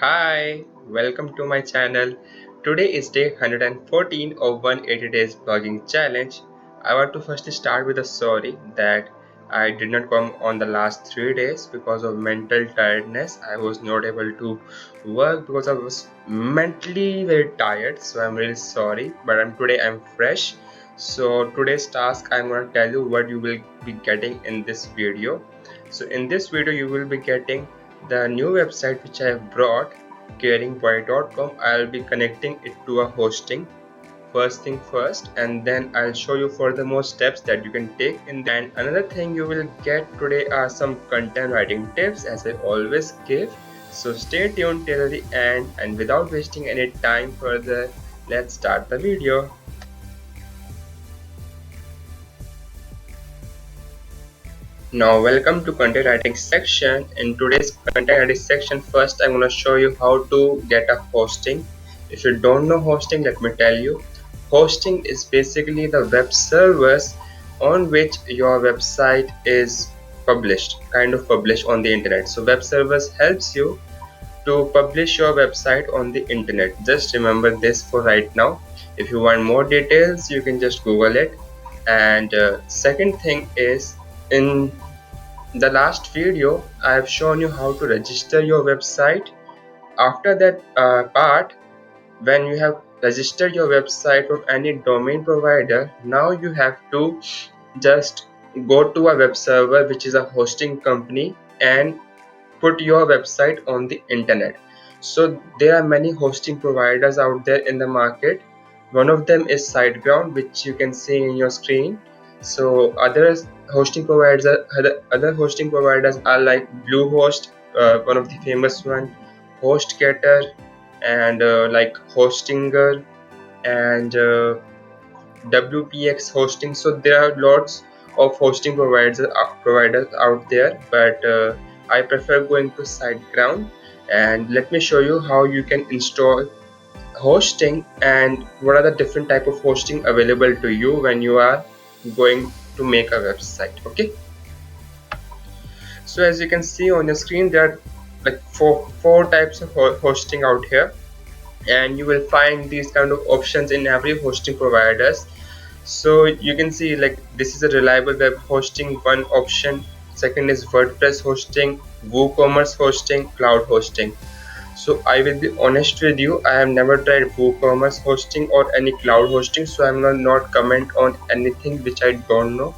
Hi, welcome to my channel. Today is day 114 of 180 days blogging challenge. I want to firstly start with a sorry that I did not come on the last 3 days because of mental tiredness. I was not able to work because I was mentally very tired. So I'm really sorry. But today I'm fresh. So today's task, I'm going to tell you what you will be getting in this video. So in this video you will be getting the new website which I have brought, caringboy.com. I'll be connecting it to a hosting first thing first, and then I'll show you furthermore steps that you can take in. And another thing you will get today are some content writing tips as I always give. So stay tuned till the end, and without wasting any time further, let's start the video. Now welcome to content writing section. In today's content writing section, first I'm going to show you how to get a hosting. If you don't know hosting, let me tell you. Hosting is basically the web servers on which your website is kind of published on the internet. So web servers helps you to publish your website on the internet. Just remember this for right now. If you want more details, you can just Google it. And second thing is, in the last video I have shown you how to register your website. After that part, when you have registered your website on any domain provider, now you have to just go to a web server which is a hosting company and put your website on the internet. So there are many hosting providers out there in the market. One of them is Siteground, which you can see in your screen. So other hosting providers are like Bluehost, one of the famous one, HostGator, and like Hostinger and WPX hosting. So there are lots of hosting providers out there, but I prefer going to SiteGround. And let me show you how you can install hosting and what are the different type of hosting available to you when you are going to make a website. Okay, so as you can see on your screen, there are like four types of hosting out here, and you will find these kind of options in every hosting providers. So you can see like this is a reliable web hosting, one option. Second is WordPress hosting, WooCommerce hosting, cloud hosting. So I will be honest with you, I have never tried WooCommerce hosting or any cloud hosting, so I'm not comment on anything which I don't know.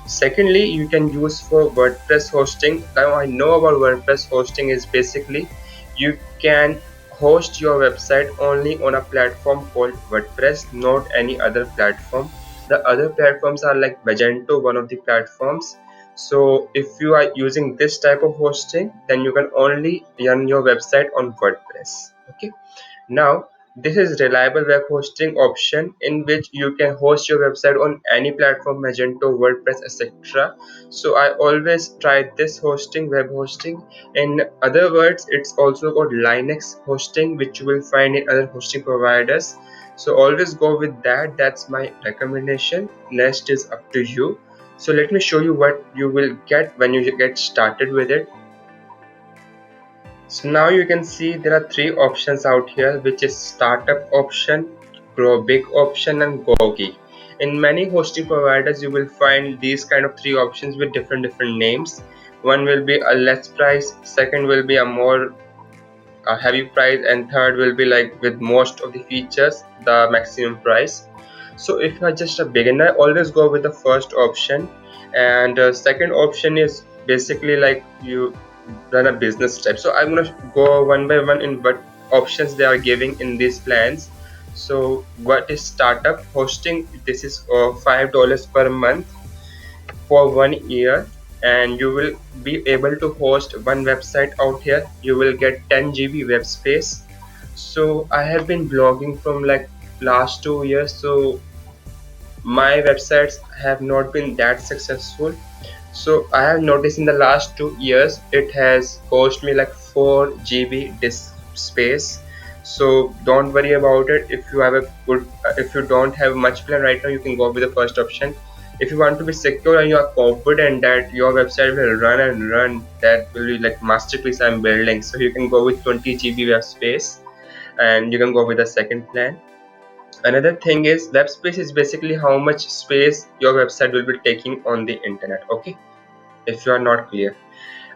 Secondly, you can use for WordPress hosting. Now I know about WordPress hosting is basically you can host your website only on a platform called WordPress, not any other platform. The other platforms are like Magento, one of the platforms. So if you are using this type of hosting, then you can only run your website on WordPress. Okay, now this is reliable web hosting option in which you can host your website on any platform, Magento, WordPress, etc. So I always try this hosting, web hosting. In other words, it's also called Linux hosting, which you will find in other hosting providers. So always go with that. That's my recommendation. Next is up to you. So let me show you what you will get when you get started with it. So now you can see there are three options out here, which is startup option, grow big option, and go geek. In many hosting providers you will find these kind of three options with different names. One will be a less price, second will be a more heavy price, and third will be like with most of the features, the maximum price. So if you are just a beginner, always go with the first option. And second option is basically like you run a business type. So I'm gonna go one by one in what options they are giving in these plans. So what is startup hosting? This is $5 per month for 1 year, and you will be able to host one website out here. You will get 10 GB web space. So I have been blogging from like last 2 years, so my websites have not been that successful. So I have noticed in the last 2 years it has cost me like 4 GB disk space. So don't worry about it. If you have a good if you don't have much plan right now, you can go with the first option. if you want to be secure and you are confident that your website will run and run, that will be like masterpiece I'm building, so you can go with 20 GB web space, and you can go with the second plan. Another thing is web space is basically how much space your website will be taking on the internet. Okay, if you are not clear.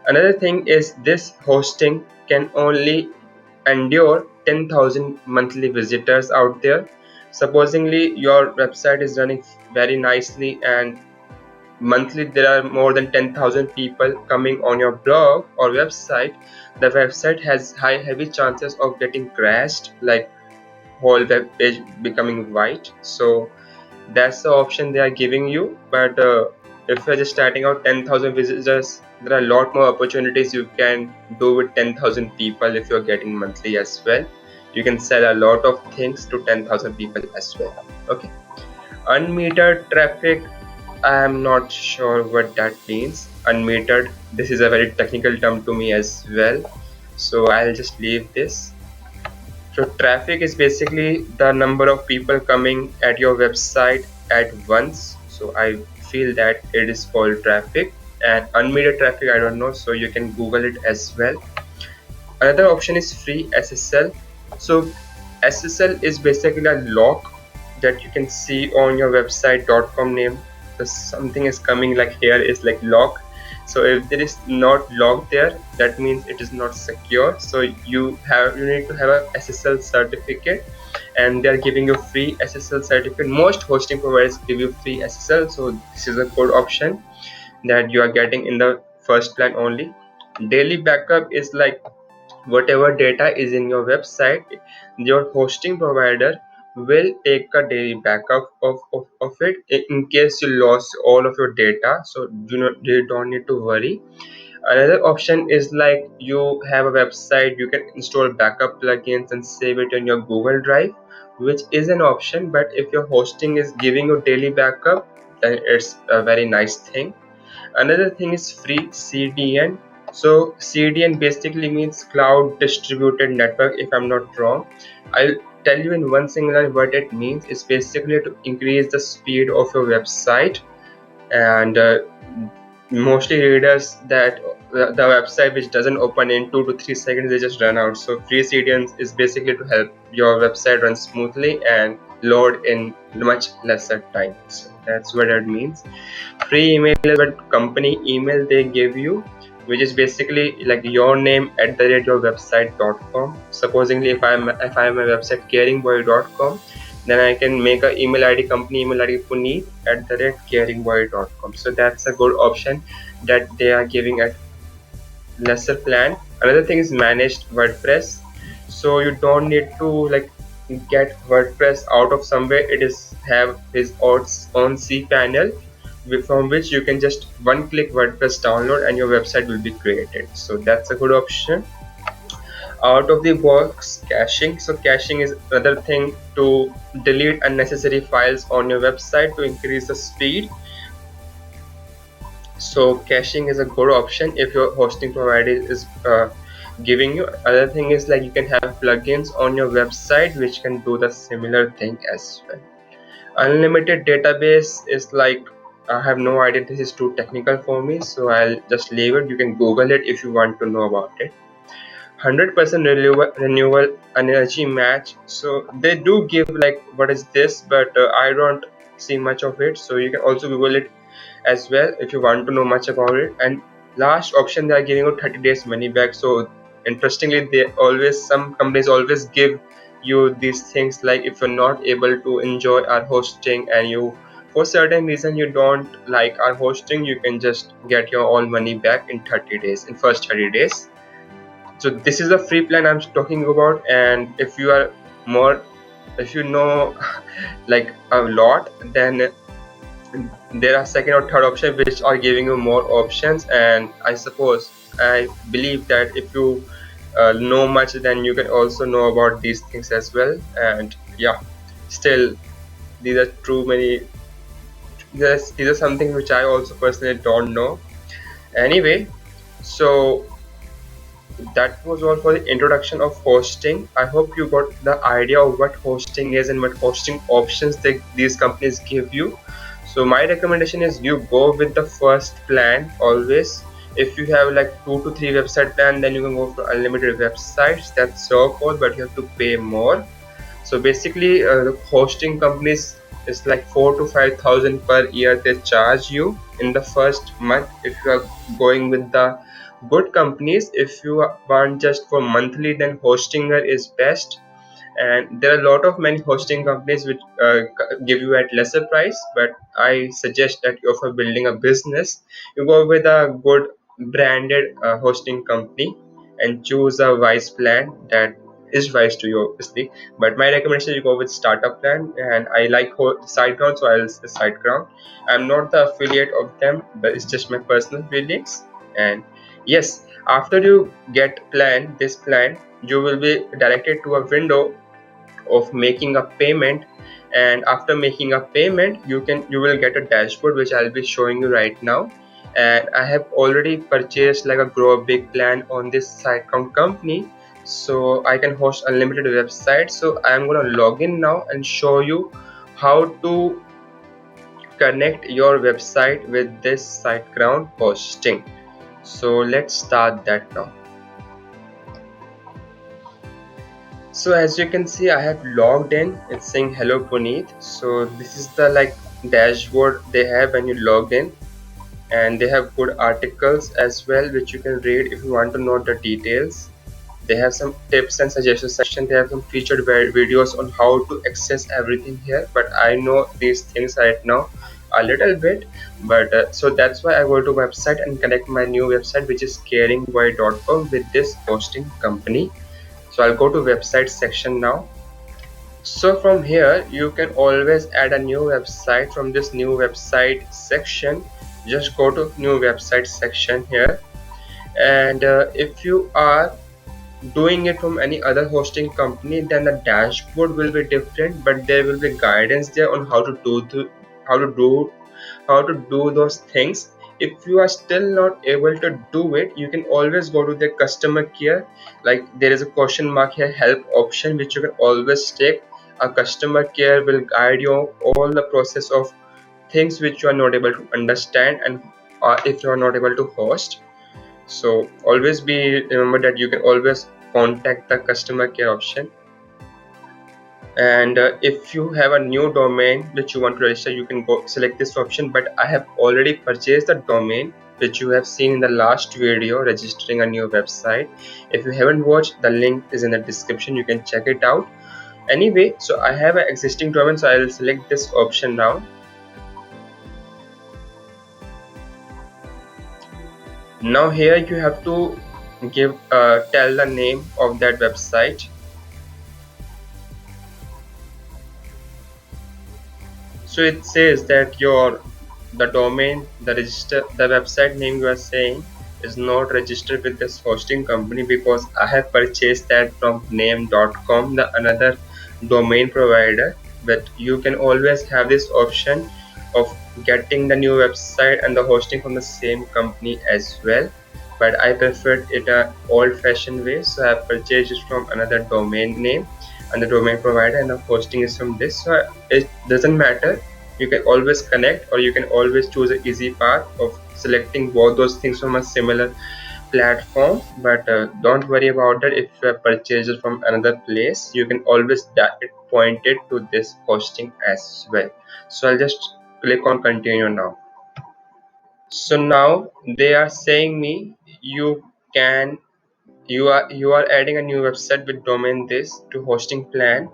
Another thing is this hosting can only endure 10,000 monthly visitors out there. Supposingly your website is running very nicely and monthly there are more than 10,000 people coming on your blog or website, the website has high heavy chances of getting crashed, like whole web page becoming white. So that's the option they are giving you. But if you're just starting out 10,000 visitors, there are a lot more opportunities you can do with 10,000 people. If you're getting monthly as well, you can sell a lot of things to 10,000 people as well. Okay, unmetered traffic, I am not sure what that means. Unmetered, this is a very technical term to me as well, so I'll just leave this. So traffic is basically the number of people coming at your website at once. So I feel that it is called traffic. And unmetered traffic, I don't know, so you can Google it as well. Another option is free SSL. So SSL is basically a lock that you can see on your website.com name. So something is coming like here is like lock. So if there is not lock there, that means it is not secure. So you need to have a SSL certificate, and they are giving you free SSL certificate. Most hosting providers give you free SSL, so this is a good option that you are getting in the first plan only. Daily backup is like whatever data is in your website, your hosting provider will take a daily backup of it in case you lost all of your data, so you don't need to worry. Another option is like you have a website, you can install backup plugins and save it in your Google Drive, which is an option. But if your hosting is giving you daily backup, then it's a very nice thing. Another thing is free CDN. So CDN basically means cloud distributed network, if I'm not wrong. I'll tell you in one single line what it means. It's basically to increase the speed of your website, and mostly readers that the website which doesn't open in 2 to 3 seconds, they just run out. So free CDN is basically to help your website run smoothly and load in much lesser time. So that's what it means. Free email is what company email they give you, which is basically like your name at the rate your website.com. Supposingly if I'm a website caringboy.com, then I can make a email ID, company email ID Puneet at the rate caringboy.com. So that's a good option that they are giving at lesser plan. Another thing is managed WordPress. So you don't need to like get WordPress out of somewhere. It is have its own cPanel from which you can just one click WordPress download and your website will be created. So that's a good option. Out of the box caching. So caching is another thing to delete unnecessary files on your website to increase the speed. So caching is a good option if your hosting provider is giving you. Other thing is like you can have plugins on your website which can do the similar thing as well. Unlimited database is like, I have no idea, this is too technical for me, so I'll just leave it. You can Google it if you want to know about it. 100% renewable energy match. So they do give like what is this, but I don't see much of it, so you can also Google it as well if you want to know much about it. And last option, they are giving you 30 days money back. So interestingly, some companies always give you these things, like if you're not able to enjoy our hosting and you for certain reason you don't like our hosting, you can just get your all money back in 30 days, in first 30 days. So this is the free plan I'm talking about. And if you are more, if you know like a lot, then there are second or third option which are giving you more options. And I believe that if you know much, then you can also know about these things as well. And yeah, still these are too many. These are something which I also personally don't know. Anyway, so that was all for the introduction of hosting. I hope you got the idea of what hosting is and what hosting options these companies give you. So my recommendation is you go with the first plan always. If you have like 2 to 3 website plan, then you can go for unlimited websites. That's so cool, but you have to pay more. So basically, the hosting companies is like 4 to 5 thousand per year they charge you in the first month if you are going with the good companies. If you want just for monthly, then Hostinger is best. And there are a lot of many hosting companies which give you at lesser price, but I suggest that you, for building a business, you go with a good branded hosting company and choose a wise plan that is wise to you obviously. But my recommendation, you go with startup plan, and I like Siteground, so I'll say Siteground. I'm not the affiliate of them, but it's just my personal feelings. And yes, after you get this plan, you will be directed to a window of making a payment. And after making a payment, you will get a dashboard which I'll be showing you right now. And I have already purchased like a grow big plan on this Siteground company, so I can host unlimited websites. So I'm gonna log in now and show you how to connect your website with this Siteground hosting. So let's start that now. So as you can see, I have logged in. It's saying hello Puneet. So this is the like dashboard they have when you log in, and they have good articles as well which you can read if you want to know the details. They have some tips and suggestions section. They have some featured videos on how to access everything here, but I know these things right now a little bit. But so that's why I go to website and connect my new website, which is caringboy.com, with this hosting company. So I'll go to website section now. So from here you can always add a new website from this new website section. Just go to new website section here, and if you are doing it from any other hosting company, then the dashboard will be different, but there will be guidance there on how to how to do how to do those things. If you are still not able to do it, you can always go to the customer care. Like there is a question mark here, help option, which you can always take. A customer care will guide you all the process of things which you are not able to understand, and if you are not able to host. So always be remember that you can always contact the customer care option. And if you have a new domain which you want to register, you can go select this option. But I have already purchased the domain which you have seen in the last video, registering a new website. If you haven't watched, the link is in the description, you can check it out. Anyway, so I have an existing domain, so I will select this option now. Now here you have to give tell the name of that website. So it says that the domain, the website name you are saying is not registered with this hosting company, because I have purchased that from name.com, the another domain provider. But you can always have this option of getting the new website and the hosting from the same company as well. But I preferred it a old-fashioned way, so I have purchased it from another domain name and the domain provider, and the hosting is from this. So it doesn't matter, you can always connect, or you can always choose an easy path of selecting both those things from a similar platform. But don't worry about that. If you have purchased it from another place, you can always point it to this hosting as well. So I'll just click on continue now. So now they are saying me can you are adding a new website with domain this to hosting plan.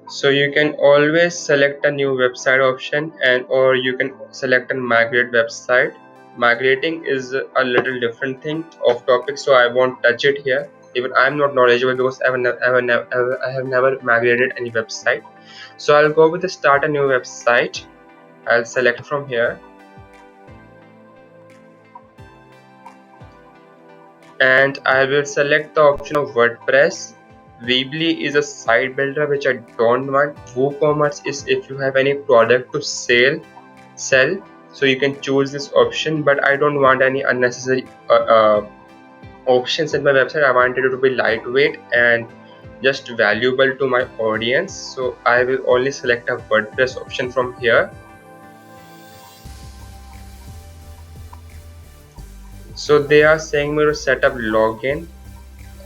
So you can always select a new website option, and or you can select a migrate website. Migrating is a little different thing off topic, so I won't touch it here. Even I'm not knowledgeable, because I have never migrated any website. So I'll go with the start a new website. I'll select from here, and I will select the option of WordPress. Weebly is a site builder which I don't want. WooCommerce is if you have any product to sell, so you can choose this option. But I don't want any unnecessary options in my website. I wanted it to be lightweight and just valuable to my audience, so I will only select a WordPress option from here. So they are saying me to set up login,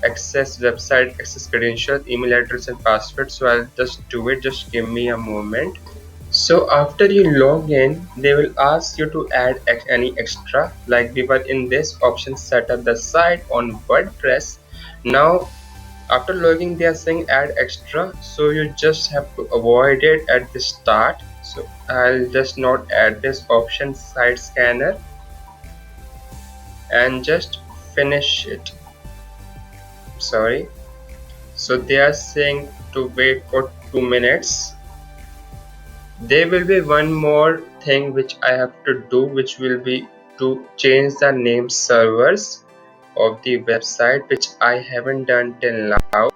access website, access credentials, email address and password. So I'll just do it. Just give me a moment. So after you log in, they will ask you to add any extra, like we were in this option, set up the site on WordPress. Now after logging, they are saying add extra, so you just have to avoid it at the start. So I'll just not add this option, site scanner, and just finish it. Sorry. So they are saying to wait for 2 minutes. There will be one more thing which I have to do, which will be to change the name servers of the website, which I haven't done till now.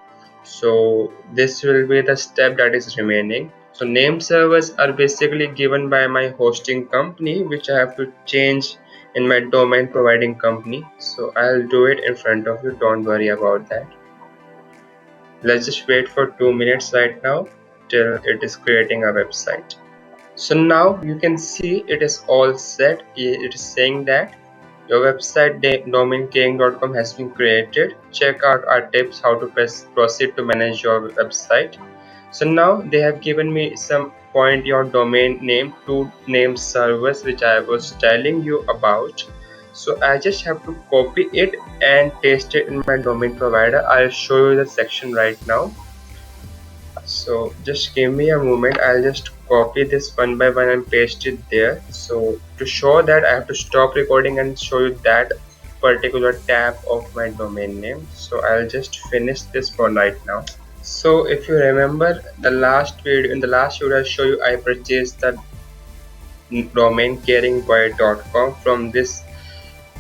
So this will be the step that is remaining. So name servers are basically given by my hosting company, which I have to change in my domain providing company. So I'll do it in front of you, don't worry about that. Let's just wait for 2 minutes right now till it is creating a website. So now you can see it is all set. It is saying that your website domain king.com has been created. Check out our tips how to proceed to manage your website. So now they have given me some point your domain name to name servers, which I was telling you about. So I just have to copy it and paste it in my domain provider. I'll show you the section right now. So just give me a moment. I'll just copy this one by one and paste it there. So to show that, I have to stop recording and show you that particular tab of my domain name. So I'll just finish this one right now. So if you remember the last video, in the last video I show you I purchased the domain caringboy.com from this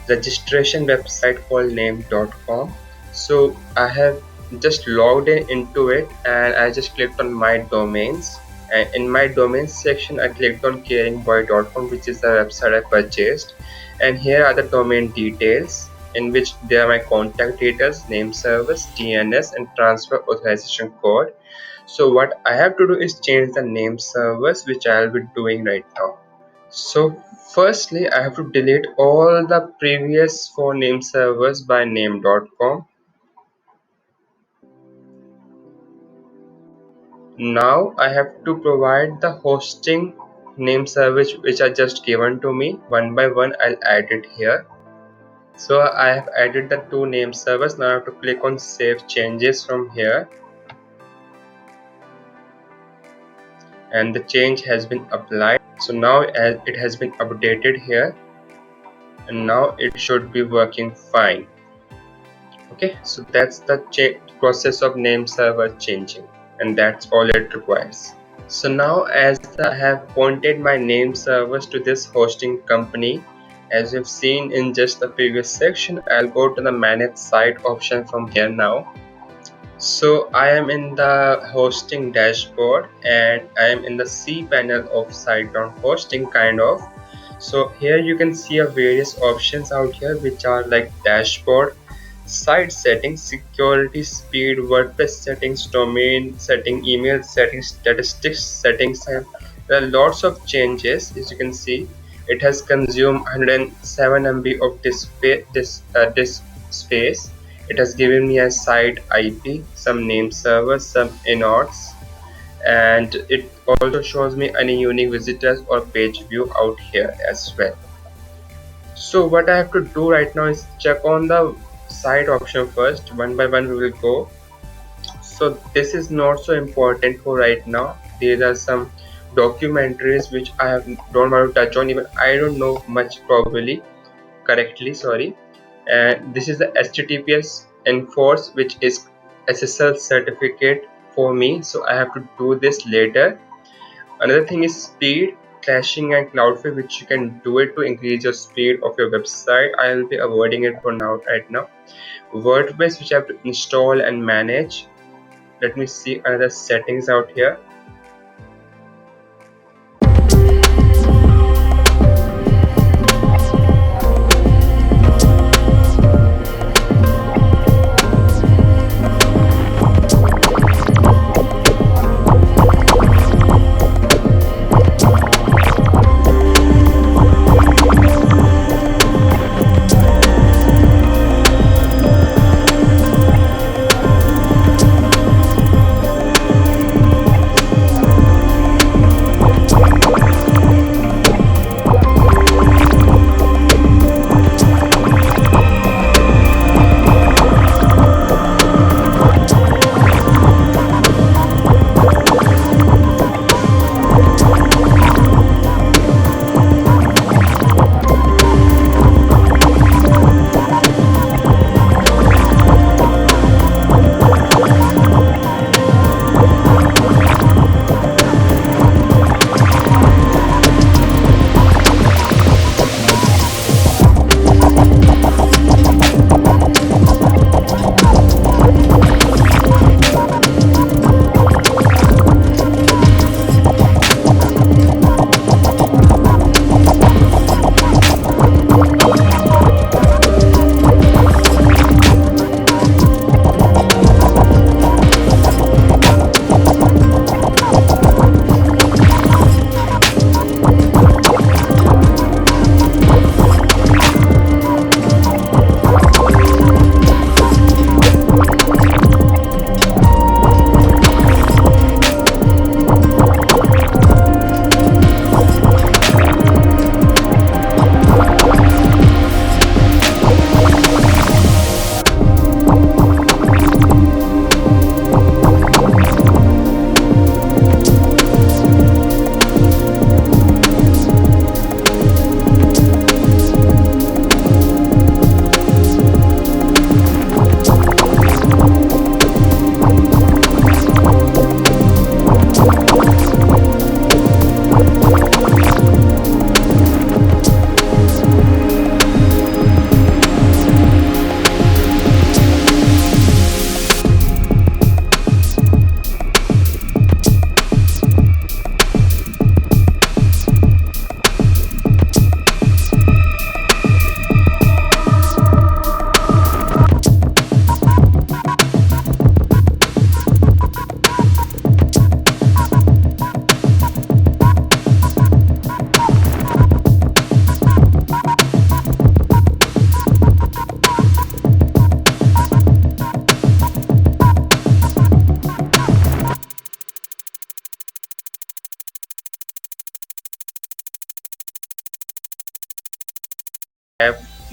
registration website called name.com. So I have just logged into it and I just clicked on my domains, and in my domains section I clicked on caringboy.com, which is the website I purchased, and here are the domain details, in which there are my contact details, name service, DNS and transfer authorization code. So what I have to do is change the name servers, which I'll be doing right now. So firstly, I have to delete all the previous 4 name servers by name.com. Now I have to provide the hosting name servers which are just given to me. One by one I'll add it here. So I have added the 2 name servers. Now I have to click on save changes from here. And the change has been applied. So now it has been updated here. And now it should be working fine. Okay, so that's the process of name server changing, and that's all it requires. So now as I have pointed my name servers to this hosting company, as you've seen in just the previous section, I'll go to the manage site option from here now. So I am in the hosting dashboard and I am in the C panel of Siteground hosting kind of. So here you can see a various options out here, which are like dashboard, site settings, security, speed, WordPress settings, domain setting, email settings, statistics settings, and there are lots of changes. As you can see, it has consumed 107 MB of disk space. It has given me a site IP, some name servers, some inodes, and it also shows me any unique visitors or page view out here as well. So what I have to do right now is check on the site option first. One by one we will go. So this is not so important for right now. There are some documentaries which don't want to touch on. Even I don't know much correctly, sorry. And this is the HTTPS enforce, which is SSL certificate for me, so I have to do this later. Another thing is speed, caching and Cloudflare, which you can do it to increase your speed of your website. I will be avoiding it for now right now. WordPress, which I have to install and manage. Let me see another settings out here.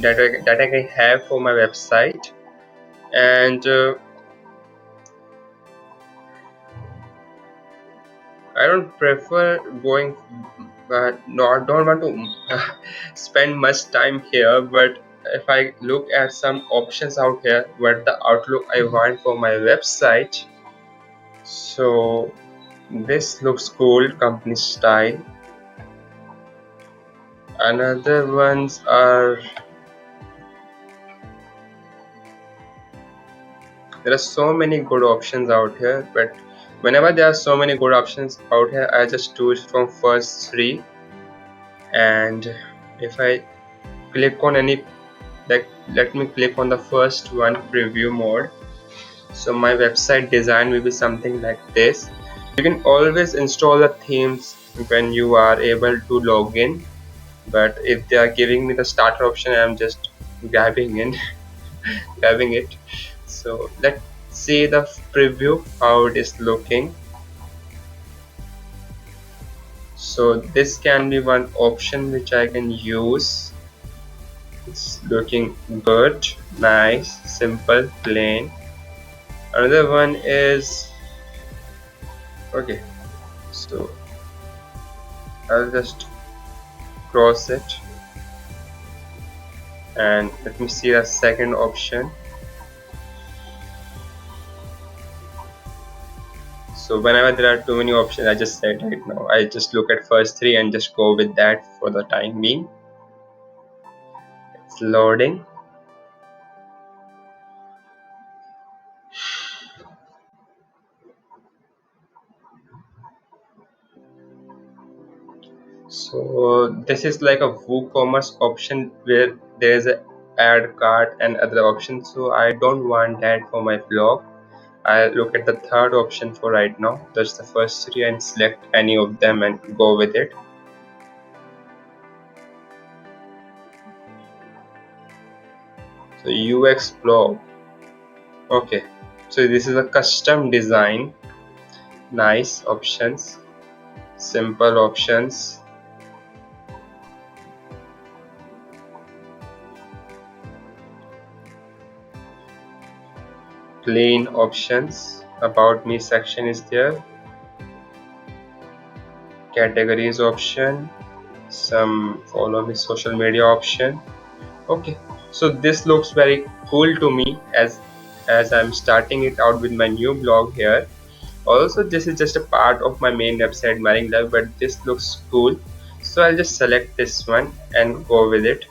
that I can have for my website. And I don't prefer going, no, I don't want to spend much time here. But if I look at some options out here, what the outlook I want for my website, so this looks cool, company style. Another ones are, there are so many good options out here, but whenever there are so many good options out here, I just choose from first three. And if I click on any, like, let me click on the first one, preview mode. So my website design will be something like this. You can always install the themes when you are able to log in, but if they are giving me the starter option, I'm just grabbing in grabbing it. So let's see the preview how it is looking. So this can be one option which I can use. It's looking good, nice, simple, plain. Another one is, okay, so I'll just cross it and let me see the second option. So whenever there are too many options, I just said right now, I just look at first three and just go with that for the time being. It's loading. So this is like a WooCommerce option where there is a add cart and other options. So I don't want that for my blog. I look at the third option for right now. That's the first three and select any of them and go with it. So UX blog. Okay. So this is a custom design. Nice options. Simple options. Plain options. About me section is there. Categories option. Some follow me social media option. Okay, so this looks very cool to me as I'm starting it out with my new blog here. Also, this is just a part of my main website Marine Live, but this looks cool, so I'll just select this one and go with it.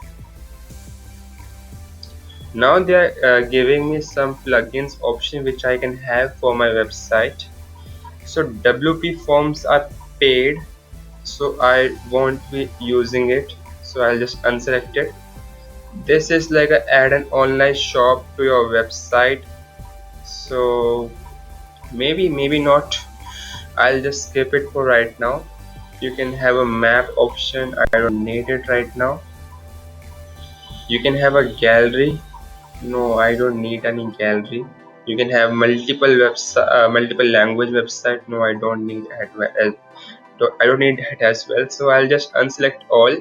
Now they are giving me some plugins option which I can have for my website. So WP forms are paid, so I won't be using it, so I'll just unselect it. This is like a add an online shop to your website, so maybe not. I'll just skip it for right now. You can have a map option, I don't need it right now. You can have a gallery, no, I don't need any gallery. You can have multiple website, multiple language website, no, I don't need that. I don't need that as well, so I'll just unselect all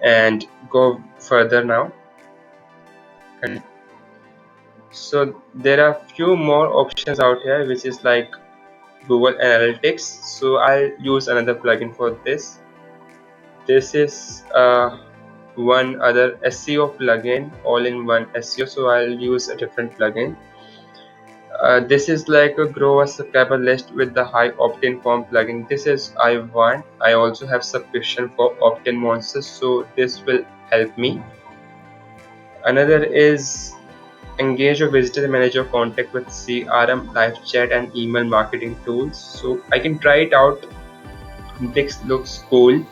and go further now. And so there are few more options out here which is like Google Analytics, so I'll use another plugin for this. This is one other SEO plugin, all-in-one SEO, so I'll use a different plugin. This is like a grow a subscriber list with the high opt-in form plugin. This is I want. I also have subscription for opt-in monsters, so this will help me. Another is engage a visitor manager contact with CRM, live chat, and email marketing tools. So I can try it out. This looks cool.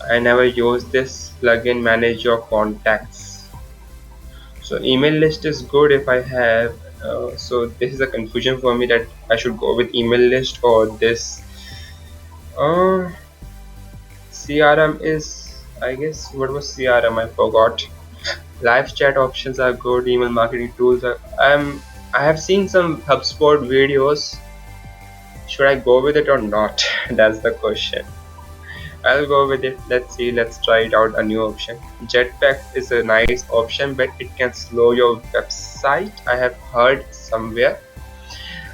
I never use this plugin. Manage your contacts. So email list is good if I have. So this is a confusion for me that I should go with email list or this. CRM is, I guess, what was CRM? I forgot. Live chat options are good. Email marketing tools are. I have seen some HubSpot videos. Should I go with it or not? That's the question. I'll go with it. Let's see. Let's try it out. A new option. Jetpack is a nice option, but it can slow your website. I have heard somewhere.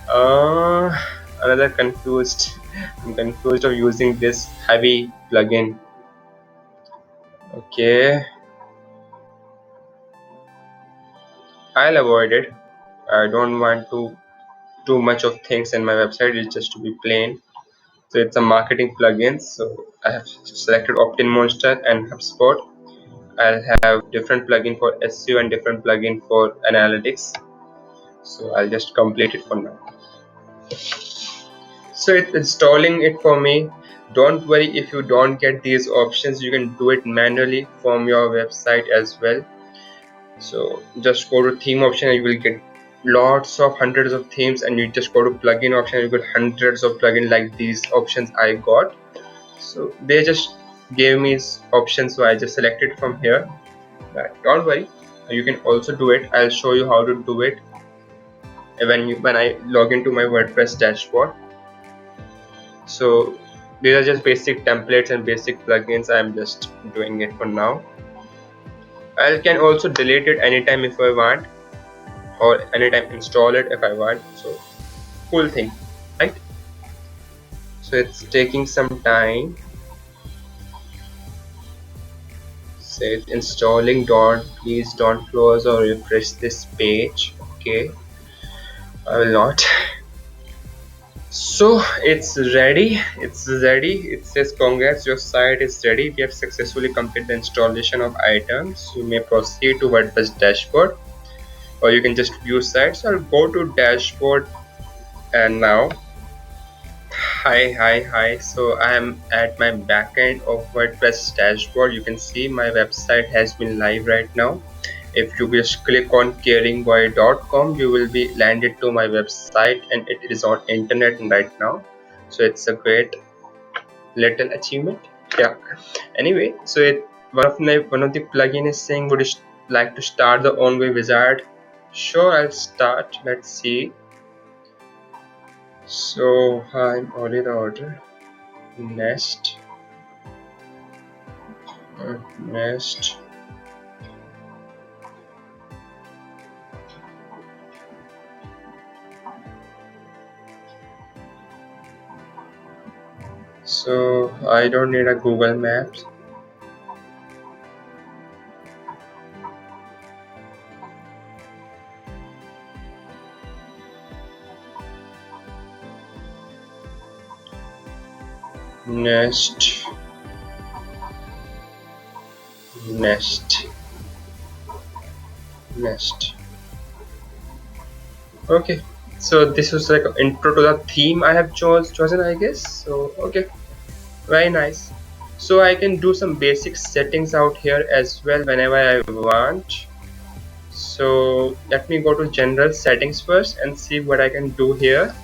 Uh, Another confused. I'm confused of using this heavy plugin. Okay, I'll avoid it. I don't want to too much of things in my website. It's just to be plain. So it's a marketing plugin. So I have selected Opt-in Monster and HubSpot. I'll have different plugin for SEO and different plugin for analytics. So I'll just complete it for now. So it's installing it for me. Don't worry if you don't get these options. You can do it manually from your website as well. So just go to theme option and you will get lots of hundreds of themes, and you just go to plugin option, you get hundreds of plugin like these options I got. So they just gave me options, so I just selected from here. But don't worry, you can also do it. I'll show you how to do it when I log into my WordPress dashboard. So these are just basic templates and basic plugins. I'm just doing it for now. I can also delete it anytime if I want, or anytime install it if I want. So cool thing, right? So it's taking some time. So it's installing. Please don't close or refresh this page. Okay, I will not. So it's ready. It says congrats, your site is ready. We have successfully completed the installation of items. You may proceed to WordPress dashboard, or you can just view sites. I'll go to dashboard, and now hi. So I am at my backend of WordPress dashboard. You can see my website has been live right now. If you just click on caringboy.com, you will be landed to my website, and it is on internet right now. So it's a great little achievement. Yeah. Anyway, so one of the plugin is saying, would you like to start the on-way wizard? Sure, I'll start. Let's see. So I'm already the order. Nest. Nest. So I don't need a Google Maps. Nest. Okay, so this was like an intro to the theme I have chosen, I guess. So okay, very nice. So I can do some basic settings out here as well whenever I want. So let me go to general settings first and see what I can do here.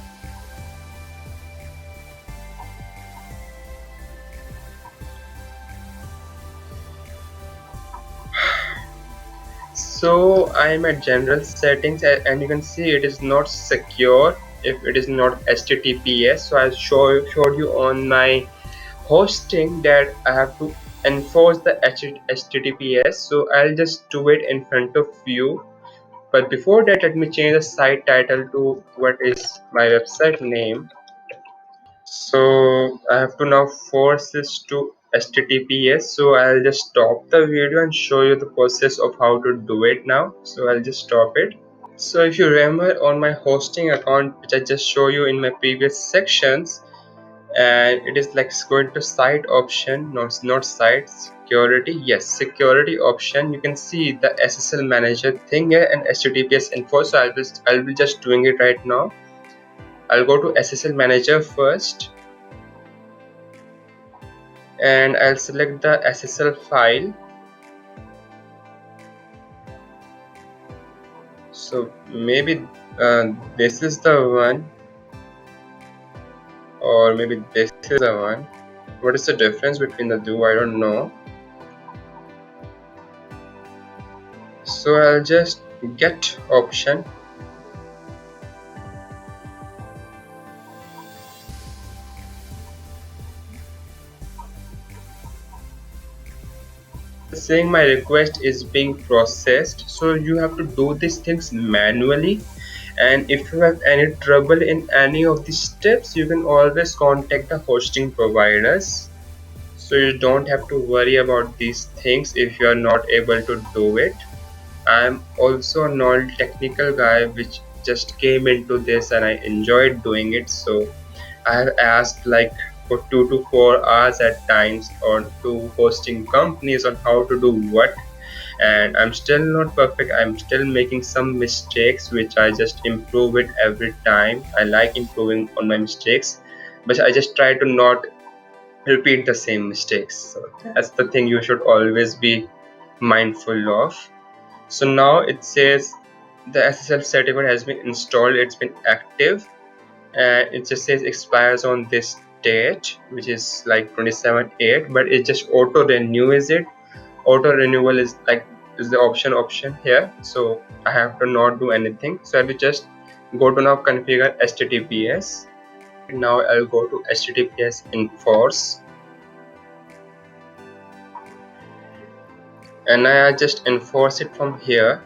So I am at general settings, and you can see it is not secure if it is not HTTPS. So I showed you on my hosting that I have to enforce the HTTPS. So I'll just do it in front of you. But before that, let me change the site title to what is my website name. So I have to now force this to HTTPS. So I'll just stop the video and show you the process of how to do it now. So I'll just stop it. So if you remember on my hosting account, which I just show you in my previous sections, and it is like going to site option, not site security. Yes, security option. You can see the SSL manager thing here and HTTPS info. So I'll be just doing it right now. I'll go to SSL manager first, and I'll select the SSL file. So maybe this is the one, or maybe this is the one. What is the difference between the two? I don't know. So I'll just get option. saying my request is being processed. So you have to do these things manually, and if you have any trouble in any of these steps, you can always contact the hosting providers. So you don't have to worry about these things if you are not able to do it. I'm also a non-technical guy which just came into this and I enjoyed doing it. So I have asked like for 2 to 4 hours at times on to hosting companies on how to do what, and I'm still not perfect. I'm still making some mistakes which I just improve it every time. I like improving on my mistakes, but I just try to not repeat the same mistakes. So that's the thing you should always be mindful of. So now it says the SSL certificate has been installed, it's been active, and it just says expires on this date, which is like 27/8, but it just auto renews it. Auto renewal is like is the option here, so I have to not do anything. So I will just go to now configure HTTPS. Now I'll go to HTTPS enforce, and I just enforce it from here.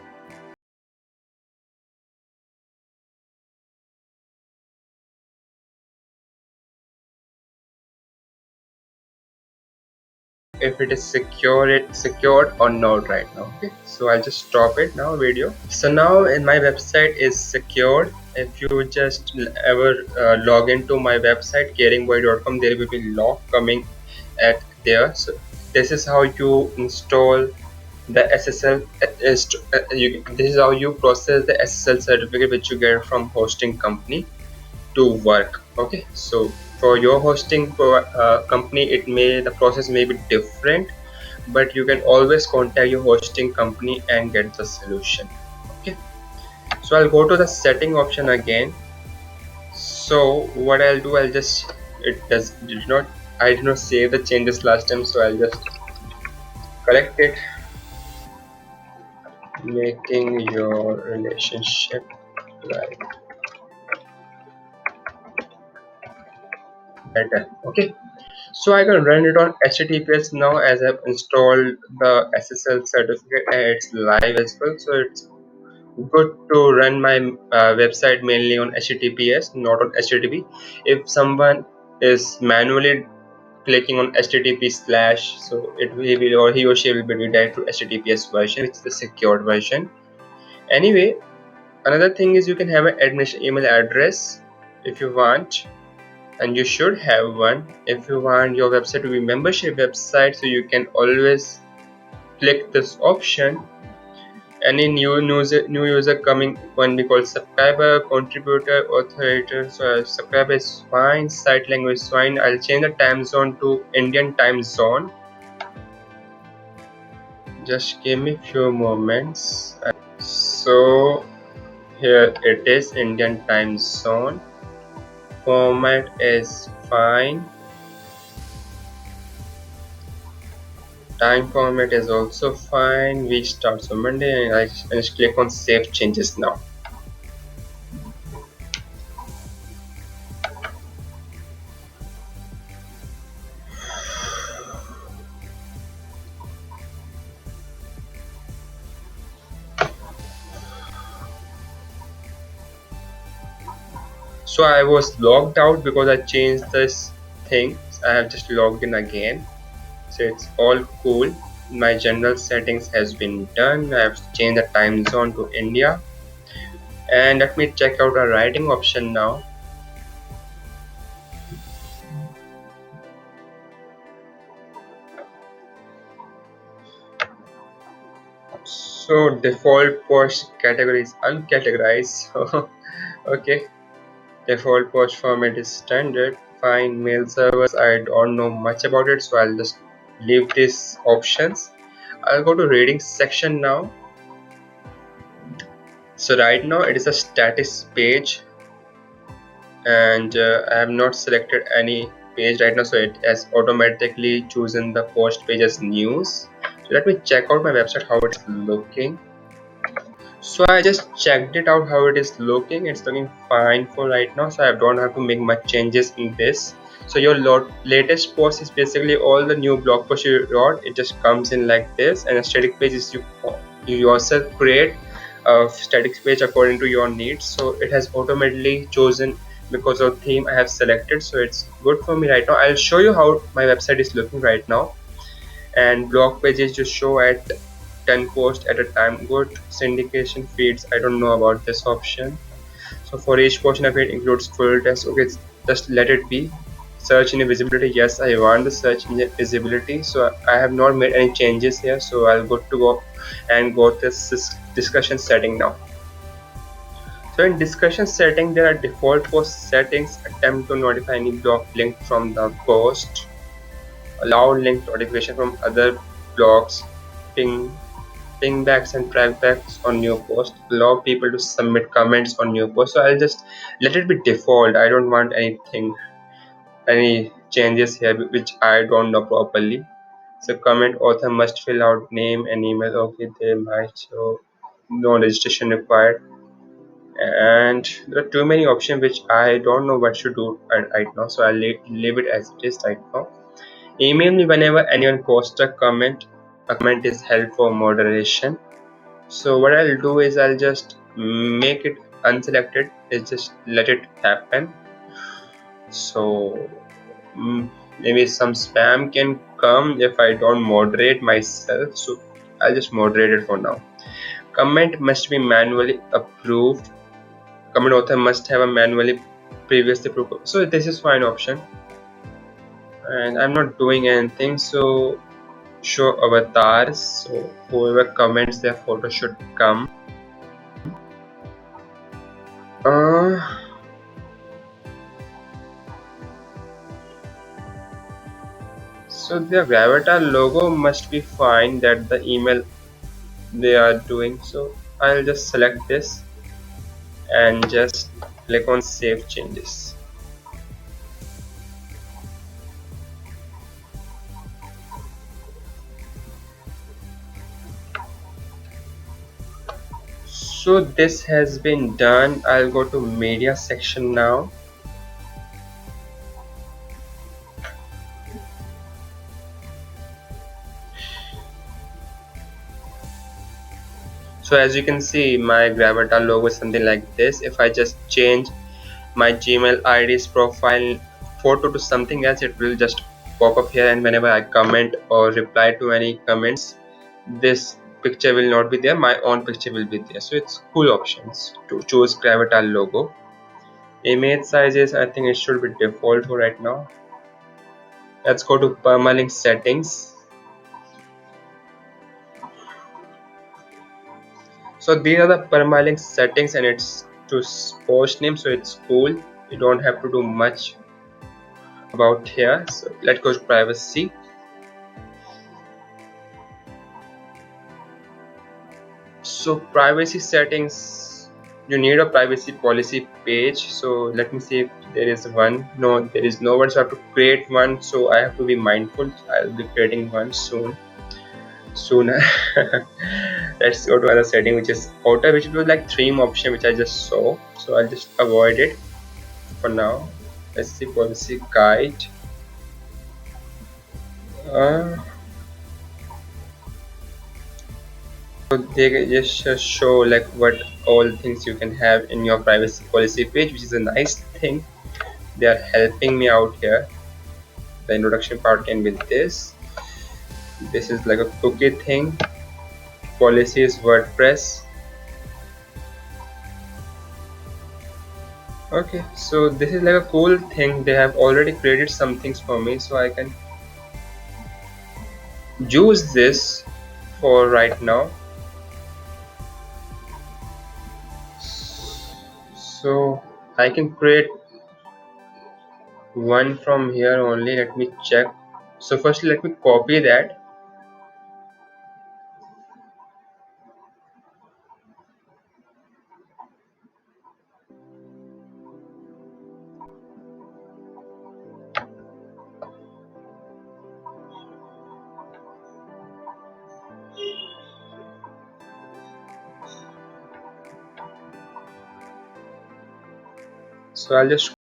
If it is secured or not right now. Okay, so I'll just stop it now video. So now in my website is secured. If you just ever log into my website caringboy.com, there will be lock coming at there. So this is how you install the SSL. This is how you process the SSL certificate which you get from hosting company to work. Okay, so for your hosting company, it may the process may be different, but you can always contact your hosting company and get the solution. Okay, so I'll go to the setting option again. So what I'll do, I'll just did not I did not save the changes last time, so I'll just correct it. Making your relationship like better. Okay, so I can run it on HTTPS now as I've installed the SSL certificate and it's live as well. So it's good to run my website mainly on HTTPS, not on HTTP. If someone is manually clicking on HTTP slash, so it will or he or she will be redirected to HTTPS version, which is the secured version. Anyway, another thing is you can have an admission email address if you want, and you should have one if you want your website to be membership website. So you can always click this option. Any new user coming, one we call subscriber, contributor, author. So subscriber is fine, site language is fine. I'll change the time zone to Indian time zone. Just give me few moments. So here it is, Indian time zone. Format is fine. Time format is also fine. Week starts on Monday, and I just click on save changes now. So I was logged out because I changed this thing. I have just logged in again. So it's all cool. My general settings has been done. I have changed the time zone to India. And let me check out a writing option now. So default post category is uncategorized. Okay. Default post format is standard. Fine. Mail servers, I don't know much about it, so I'll just leave these options. I'll go to rating section now. So right now it is a status page, and I have not selected any page right now, so it has automatically chosen the post page as news. So let me check out my website how it's looking. So I just checked it out how it is looking. It's looking fine for right now, so I don't have to make much changes in this. So your latest post is basically all the new blog post you wrote. It just comes in like this, and a static page is you yourself create a static page according to your needs. So it has automatically chosen because of theme I have selected, so it's good for me right now. I'll show you how my website is looking right now. And blog pages just show at 10 posts at a time. Good syndication feeds, I don't know about this option. So for each portion of it includes full text. Okay, just let it be. Search engine visibility, yes, I want the search engine visibility, so I have not made any changes here. So I'll go to go and go to this discussion setting now. So in discussion setting, there are default post settings. Attempt to notify any blog link from the post, allow link notification from other blogs, ping pingbacks and trackbacks on new posts, allow people to submit comments on new posts. So I'll just let it be default. I don't want any changes here which I don't know properly. So comment author must fill out name and email. Okay, they might, so no registration required. And there are too many options which I don't know what to do right now, so I'll leave it as it is right now. Email me whenever anyone posts a comment. A comment is held for moderation. So what I'll do is I'll just make it unselected. It's just let it happen. So maybe some spam can come if I don't moderate myself. So I'll just moderate it for now. Comment must be manually approved. Comment author must have a manually previously approved. So this is fine option. And I'm not doing anything. So show avatars. So whoever comments their photo should come. Uh, So the Gravatar logo must be fine, that the email they are doing. So I'll just select this and just click on save changes. So this has been done. I'll go to media section now. So as you can see, my Gravatar logo is something like this. If I just change my Gmail ID's profile photo to something else, it will just pop up here, and whenever I comment or reply to any comments, this picture will not be there, my own picture will be there. So it's cool options to choose Gravatar logo. Image sizes, I think it should be default for right now. Let's go to permalink settings. So these are the permalink settings, and it's to post name, so it's cool. You don't have to do much about here. So let's go to privacy. So privacy settings, you need a privacy policy page. So let me see if there is one. No, there is no one, so I have to create one. So I have to be mindful. I'll be creating one sooner. Let's go to another setting, which is auto, which was like theme option, which I just saw. So I'll just avoid it for now. Let's see policy guide. uh, so they just show like what all things you can have in your privacy policy page, which is a nice thing. They are helping me out here. The introduction part can be this is like a cookie thing. Policy is WordPress. Okay, so this is like a cool thing. They have already created some things for me, so I can use this for right now. So I can create one from here only. Let me check. So first let me copy that. So I'll just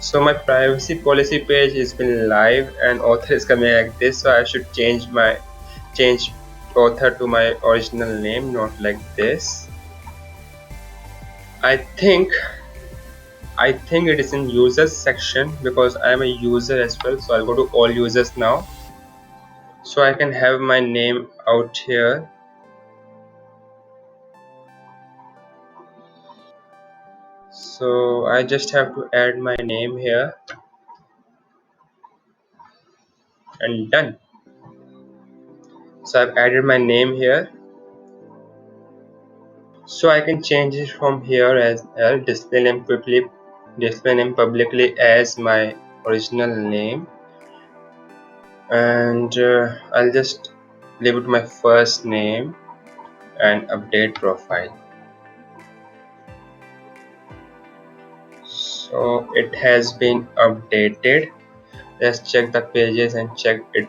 so my privacy policy page has been live and author is coming like this, so I should change author to my original name, not like this. I think it is in users section because I am a user as well, so I'll go to all users now, so I can have my name out here. So I just have to add my name here and done. So I've added my name here, so I can change it from here as well. Display name publicly as my original name, and I'll just leave it my first name and update profile. So it has been updated. Let's check the pages and check it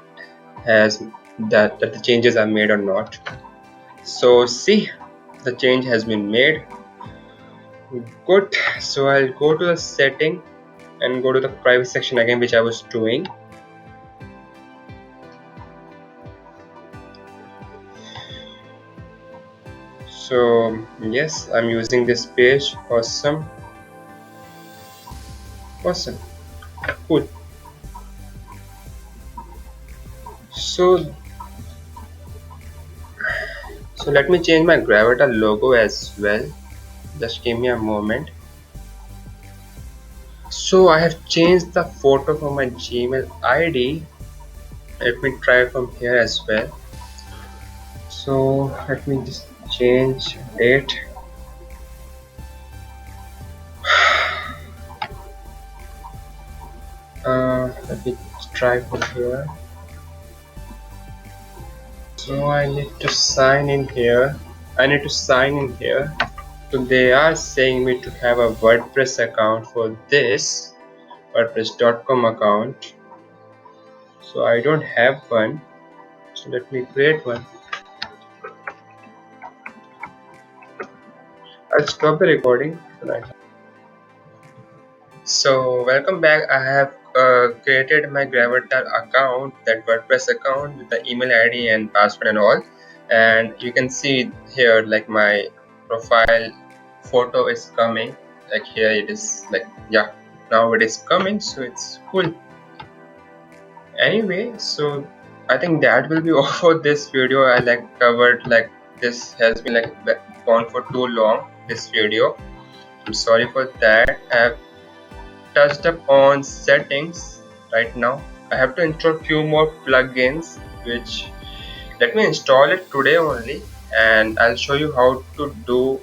has that the changes are made or not. So see, the change has been made. Good. So I'll go to the setting and go to the private section again, which I was doing. So yes, I'm using this page. Awesome, cool. So let me change my Gravita logo as well. Just give me a moment. So I have changed the photo for my Gmail ID. Let me try from here as well. So let me just change date. Let me try from here. So I need to sign in here. So they are saying me to have a WordPress account for this WordPress.com account. So I don't have one, so let me create one. I'll stop the recording. So welcome back. I have created my Gravatar account, that WordPress account with the email ID and password and all. And you can see here like my profile photo is coming. Like here it is, like, yeah, now it is coming, so it's cool. Anyway, so I think that will be all for this video. I like covered, like, this has been like gone for too long, this video. I'm sorry for that. I have touched upon settings. Right now I have to install few more plugins, which, let me install it today only, and I'll show you how to do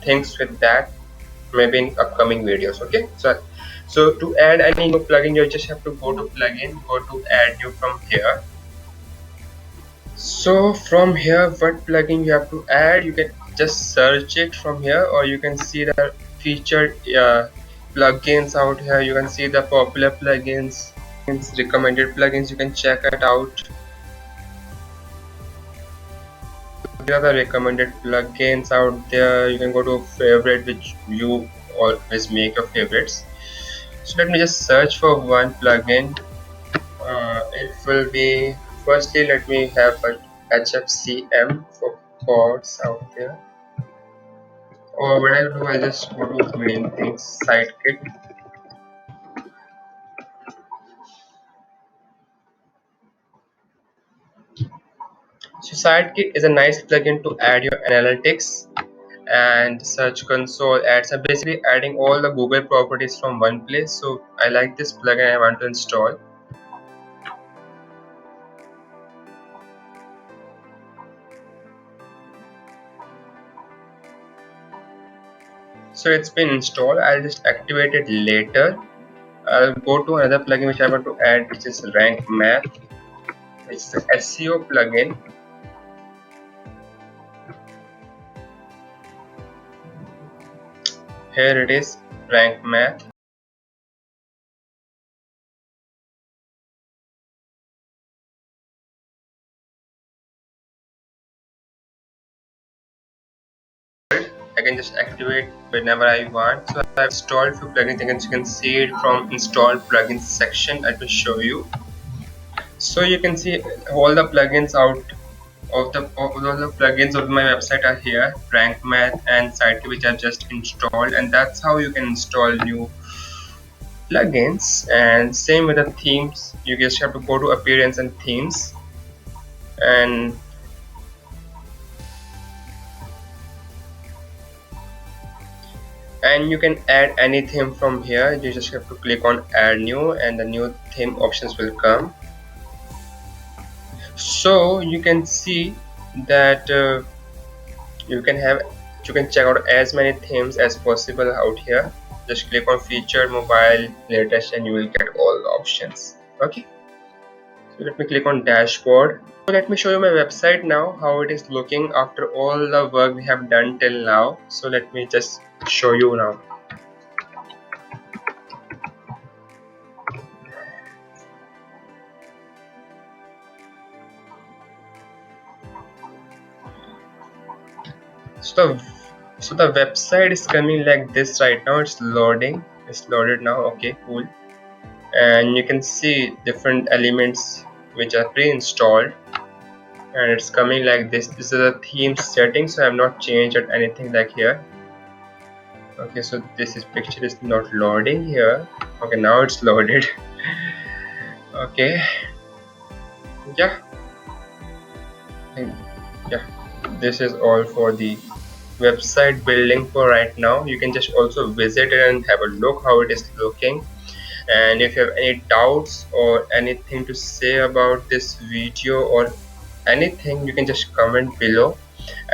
things with that maybe in upcoming videos. Okay, so to add any new plugin, you just have to go to plugin, go to add new from here. So from here, what plugin you have to add, you can just search it from here, or you can see the featured plugins out here. You can see the popular plugins, recommended plugins. You can check it out. These are the recommended plugins out there. You can go to favorite, which you always make your favorites. So let me just search for one plugin. It will be, firstly let me have a HFCM for chords out there. Or what I do, I just go to main things, Sitekit. So Sitekit is a nice plugin to add your analytics and search console ads. So basically adding all the Google properties from one place. So I like this plugin, I want to install. So it's been installed. I'll just activate it later. I'll go to another plugin which I want to add, which is Rank Math. It's the SEO plugin. Here it is, Rank Math. I can just activate whenever I want. So I've installed few plugins, and you can see it from install plugins section. I will show you. So you can see all the plugins out of all the plugins of my website are here, Rank Math and Sitekit, which I've just installed, and that's how you can install new plugins. And same with the themes, you just have to go to appearance and themes, and you can add any theme from here. You just have to click on add new, and the new theme options will come. So you can see that you can check out as many themes as possible out here. Just click on feature, mobile, latest, and you will get all the options. Okay, so let me click on dashboard. So let me show you my website now, how it is looking after all the work we have done till now. So let me just show you now. So the website is coming like this right now. It's loading. It's loaded now. Okay, cool. And you can see different elements which are pre-installed, and it's coming like this. This is a theme setting, so I have not changed anything like here. Okay, so this is picture is not loading here. Okay, now it's loaded. Okay, yeah, this is all for the website building for right now. You can just also visit it and have a look how it is looking. And if you have any doubts or anything to say about this video or anything, you can just comment below.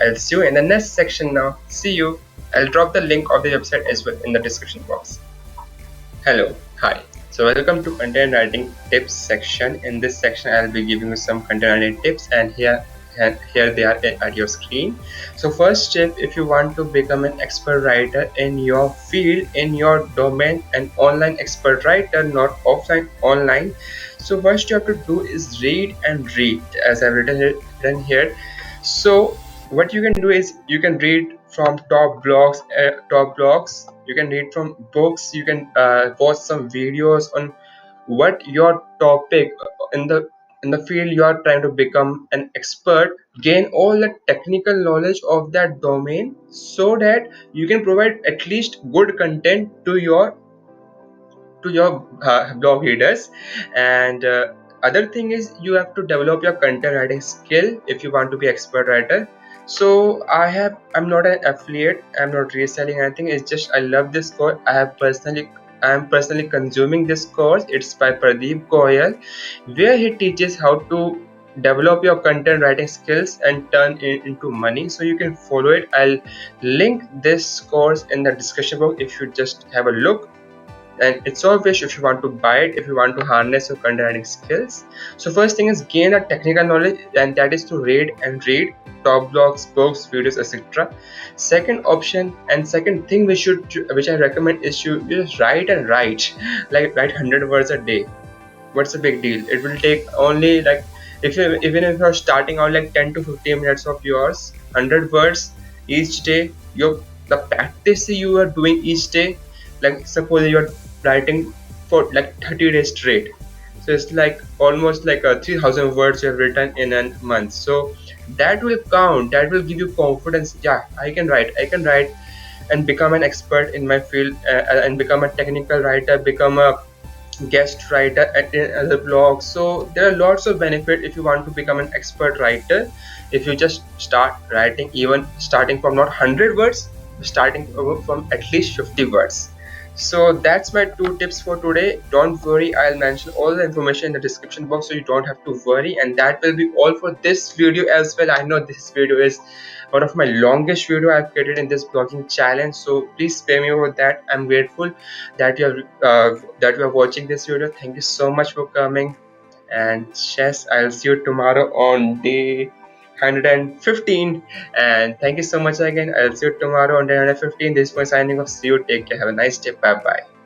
I'll see you in the next section now. See you. I'll drop the link of the website as well in the description box. Hello, hi. So welcome to content writing tips section. In this section I'll be giving you some content writing tips, and here they are at your screen. So first tip, if you want to become an expert writer in your field, in your domain, an online expert writer, not offline, online, So first you have to do is read and read, as I've written here. So what you can do is you can read from top blogs, you can read from books, you can watch some videos on what your topic in the field you are trying to become an expert. Gain all the technical knowledge of that domain so that you can provide at least good content to your blog readers. And other thing is you have to develop your content writing skill if you want to be expert writer. So I'm not an affiliate, I'm not reselling anything, it's just I love this course. I am personally consuming this course. It's by Pardeep Goyal, where he teaches how to develop your content writing skills and turn it into money. So you can follow it. I'll link this course in the description box if you just have a look. And it's your wish if you want to buy it, if you want to harness your content writing skills. So first thing is gain a technical knowledge, and that is to read and read top blogs, books, videos, etc. Second option and second thing which I recommend is you just write and write, like write 100 words a day. What's the big deal? It will take only like, if you even if you're starting out like 10 to 15 minutes of yours, 100 words each day. Your the practice you are doing each day, like suppose you're writing for like 30 days straight, so it's like almost like 3,000 words you have written in a month. So that will count, that will give you confidence. Yeah, I can write and become an expert in my field, and become a technical writer, become a guest writer at other blogs. So there are lots of benefit if you want to become an expert writer. If you just start writing, even starting from not 100 words, starting from at least 50 words. So that's my two tips for today. Don't worry, I'll mention all the information in the description box, so you don't have to worry. And that will be all for this video as well. I know this video is one of my longest video I've created in this blogging challenge, so please spare me over that. I'm grateful that you are watching this video. Thank you so much for coming. And yes, I'll see you tomorrow on day 115. And thank you so much again. I'll see you tomorrow on day 115. This was signing off. See you. Take care. Have a nice day. Bye bye.